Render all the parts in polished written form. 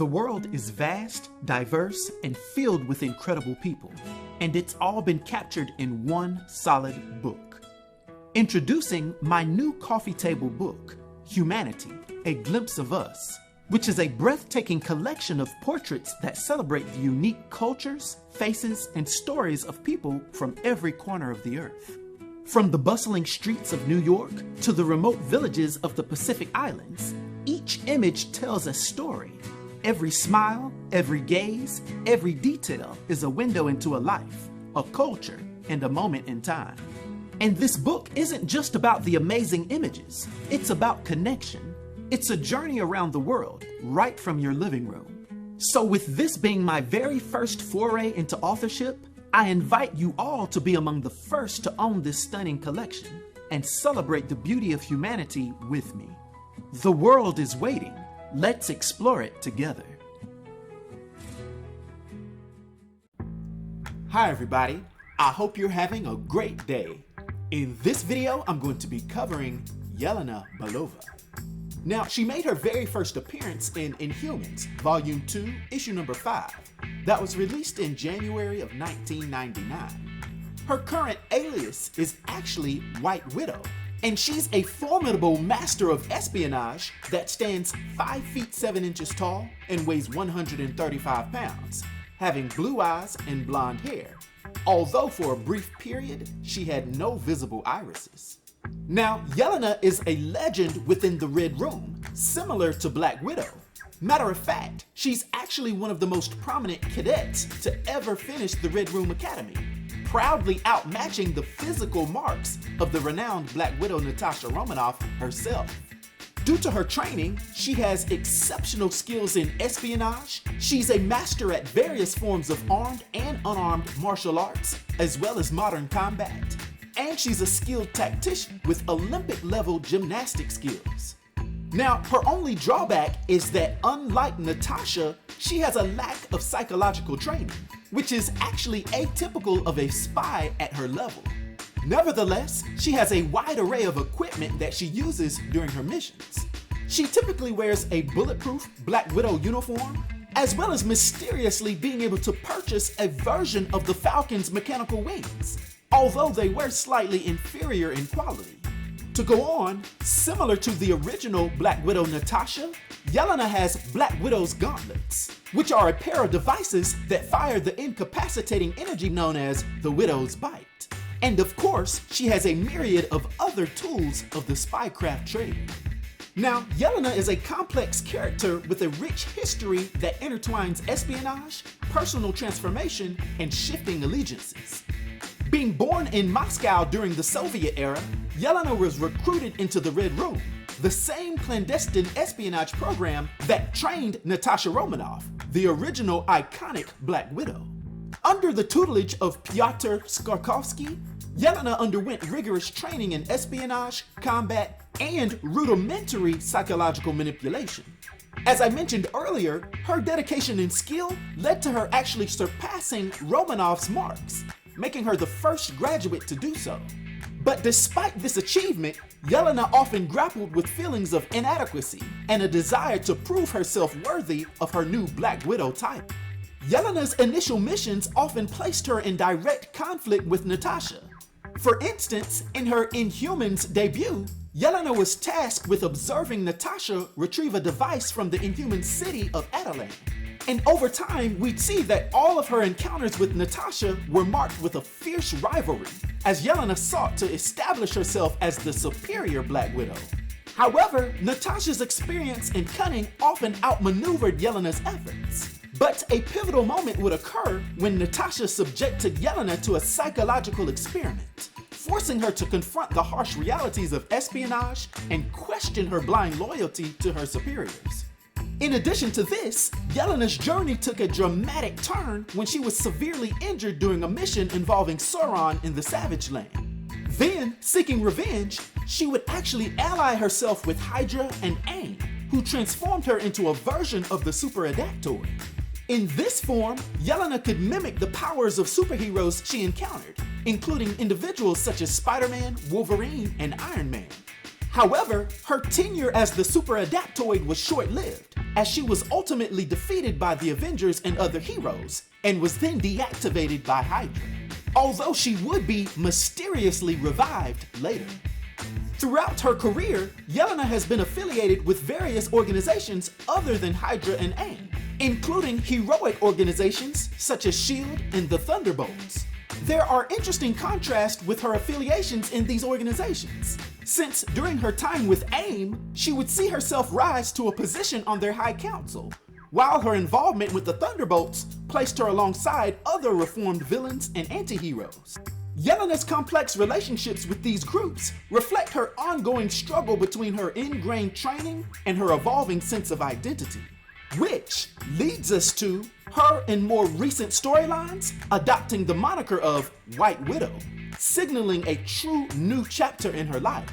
The world is vast, diverse, and filled with incredible people, and it's all been captured in one solid book. Introducing my new coffee table book, Humanity, A Glimpse of Us, which is a breathtaking collection of portraits that celebrate the unique cultures, faces, and stories of people from every corner of the earth. From the bustling streets of New York to the remote villages of the Pacific Islands, each image tells a story. Every smile, every gaze, every detail is a window into a life, a culture, and a moment in time. And this book isn't just about the amazing images, it's about connection. It's a journey around the world, right from your living room. So with this being my very first foray into authorship, I invite you all to be among the first to own this stunning collection and celebrate the beauty of humanity with me. The world is waiting. Let's explore it together. Hi everybody, I hope you're having a great day. In this video, I'm going to be covering Yelena Belova. Now, she made her very first appearance in Inhumans, Volume 2, Issue number 5. That was released in January of 1999. Her current alias is actually White Widow, and she's a formidable master of espionage that stands 5 feet 7 inches tall and weighs 135 pounds, having blue eyes and blonde hair, although for a brief period she had no visible irises. Now, Yelena is a legend within the Red Room, similar to Black Widow. Matter of fact, she's actually one of the most prominent cadets to ever finish the Red Room Academy, proudly outmatching the physical marks of the renowned Black Widow Natasha Romanoff herself. Due to her training, she has exceptional skills in espionage. She's a master at various forms of armed and unarmed martial arts, as well as modern combat. And she's a skilled tactician with Olympic-level gymnastic skills. Now, her only drawback is that unlike Natasha, she has a lack of psychological training, which is actually atypical of a spy at her level. Nevertheless, she has a wide array of equipment that she uses during her missions. She typically wears a bulletproof Black Widow uniform, as well as mysteriously being able to purchase a version of the Falcon's mechanical wings, although they were slightly inferior in quality. To go on, similar to the original Black Widow Natasha, Yelena has Black Widow's gauntlets, which are a pair of devices that fire the incapacitating energy known as the Widow's Bite. And of course, she has a myriad of other tools of the spycraft trade. Now, Yelena is a complex character with a rich history that intertwines espionage, personal transformation, and shifting allegiances. Being born in Moscow during the Soviet era, Yelena was recruited into the Red Room, the same clandestine espionage program that trained Natasha Romanoff, the original iconic Black Widow. Under the tutelage of Pyotr Skarkovsky, Yelena underwent rigorous training in espionage, combat, and rudimentary psychological manipulation. As I mentioned earlier, her dedication and skill led to her actually surpassing Romanoff's marks, making her the first graduate to do so. But despite this achievement, Yelena often grappled with feelings of inadequacy and a desire to prove herself worthy of her new Black Widow title. Yelena's initial missions often placed her in direct conflict with Natasha. For instance, in her Inhumans debut, Yelena was tasked with observing Natasha retrieve a device from the Inhuman city of Adelan. And over time, we'd see that all of her encounters with Natasha were marked with a fierce rivalry, as Yelena sought to establish herself as the superior Black Widow. However, Natasha's experience and cunning often outmaneuvered Yelena's efforts. But a pivotal moment would occur when Natasha subjected Yelena to a psychological experiment, forcing her to confront the harsh realities of espionage and question her blind loyalty to her superiors. In addition to this, Yelena's journey took a dramatic turn when she was severely injured during a mission involving Sauron in the Savage Land. Then, seeking revenge, she would actually ally herself with Hydra and A.I.M, who transformed her into a version of the Super-Adaptoid. In this form, Yelena could mimic the powers of superheroes she encountered, including individuals such as Spider-Man, Wolverine, and Iron Man. However, her tenure as the Super-Adaptoid was short-lived, as she was ultimately defeated by the Avengers and other heroes, and was then deactivated by Hydra, although she would be mysteriously revived later. Throughout her career, Yelena has been affiliated with various organizations other than Hydra and A.I.M, including heroic organizations such as S.H.I.E.L.D. and the Thunderbolts. There are interesting contrasts with her affiliations in these organizations, since during her time with A.I.M, she would see herself rise to a position on their High Council, while her involvement with the Thunderbolts placed her alongside other reformed villains and anti-heroes. Yelena's complex relationships with these groups reflect her ongoing struggle between her ingrained training and her evolving sense of identity, which leads us to her in more recent storylines adopting the moniker of White Widow, signaling a true new chapter in her life.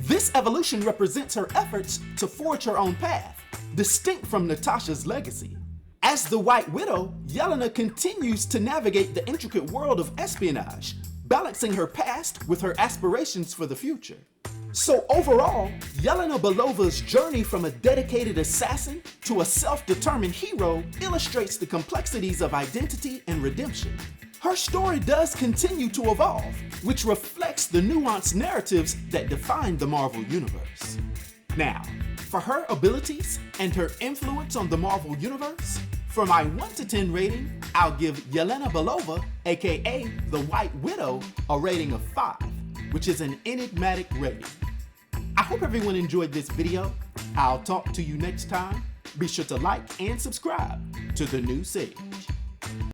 This evolution represents her efforts to forge her own path, distinct from Natasha's legacy. As the White Widow, Yelena continues to navigate the intricate world of espionage, balancing her past with her aspirations for the future. So overall, Yelena Belova's journey from a dedicated assassin to a self-determined hero illustrates the complexities of identity and redemption. Her story does continue to evolve, which reflects the nuanced narratives that define the Marvel Universe. Now, for her abilities and her influence on the Marvel Universe, for my 1 to 10 rating, I'll give Yelena Belova, aka the White Widow, a rating of 5, which is an enigmatic rating. I hope everyone enjoyed this video. I'll talk to you next time. Be sure to like and subscribe to The New Sage.